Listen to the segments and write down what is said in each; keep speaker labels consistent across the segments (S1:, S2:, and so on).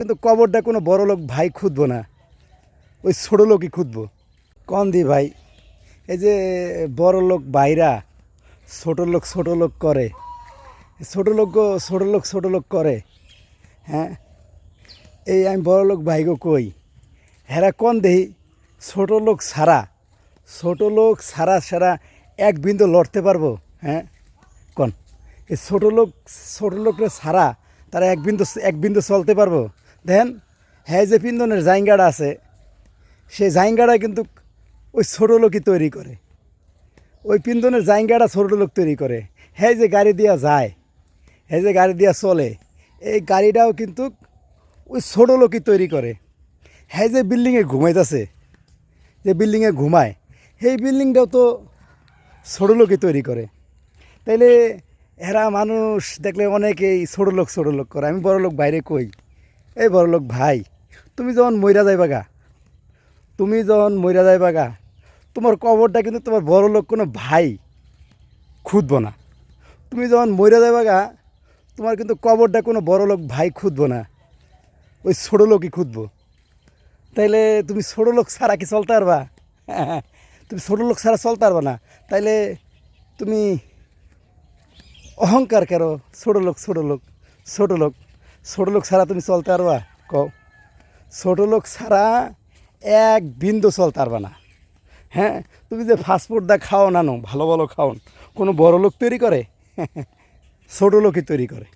S1: কিন্তু কবরটা কোনো বড় লোক ভাই খুঁজবো না, ওই ছোটো লোকই খুঁজবো। কন দি ভাই, এই যে বড় লোক ভাইরা ছোটো লোক করে, ছোটো লোক করে। হ্যাঁ, এই আমি বড় লোক ভাইগো কই, হেরা কন দেহি ছোটো লোক ছাড়া এক বিন্দু লড়তে পারবো? হ্যাঁ কন, এই ছোটো লোকরা ছাড়া তারা এক বিন্দু চলতে পারবো? দেখেন, হ্যাঁ যে পিন্দনের জাইঙ্গাটা আছে, সেই জাইঙ্গাটা কিন্তু ওই ছোটো লোকই তৈরি করে। ওই পিন্দনের জাইঙ্গাটা ছোটো লোক তৈরি করে। হ্যাঁ যে গাড়ি দিয়া যায়, হ্যাঁ যে গাড়ি দিয়া চলে, এই গাড়িটাও কিন্তু ওই ছোটো লোকই তৈরি করে। হ্যাঁ যে বিল্ডিংয়ে ঘুমাইতেছে, যে বিল্ডিংয়ে ঘুমায়, সেই বিল্ডিংটাও তো ছোটো লোকই তৈরি করে। তাইলে এরা মানুষ দেখলে অনেকেই ছোটো লোক করে। আমি বড় লোক বাইরে কই, এই বড় লোক ভাই, তুমি যখন মইরা যাইবা গা, তোমার কবরটা কিন্তু তোমার বড় লোক কোনো ভাই খুঁজবো না। তুমি যখন মইরা যাইবা গা, তোমার কিন্তু কবরটা কোনো বড় লোক ভাই খুঁজবো না, ওই ছোটো লোকই খুঁজবো। তাইলে তুমি ছোটো লোক ছাড়া কি চলতে পারবা? তুমি ছোটো লোক ছাড়া চলতে পারবা না। তাইলে তুমি অহংকার কেন? ছোটো লোক ছাড়া তুমি চলতে পারবা? কও, ছোটো লোক ছাড়া এক বিন্দু চলতে পারবা না। হ্যাঁ, তুমি যে ফাস্টফুড দা খাও না, ভালো ভালো খাও, কোনো বড় লোক তৈরি করে? ছোটো লোকই তৈরি করে।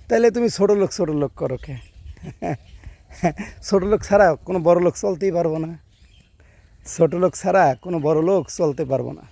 S1: তাইলে তুমি ছোটো লোক করো কে? ছোটো লোক ছাড়া কোনো বড় লোক চলতেই পারবো না। ছোটো লোক ছাড়া কোনো বড় লোক চলতে পারবো না।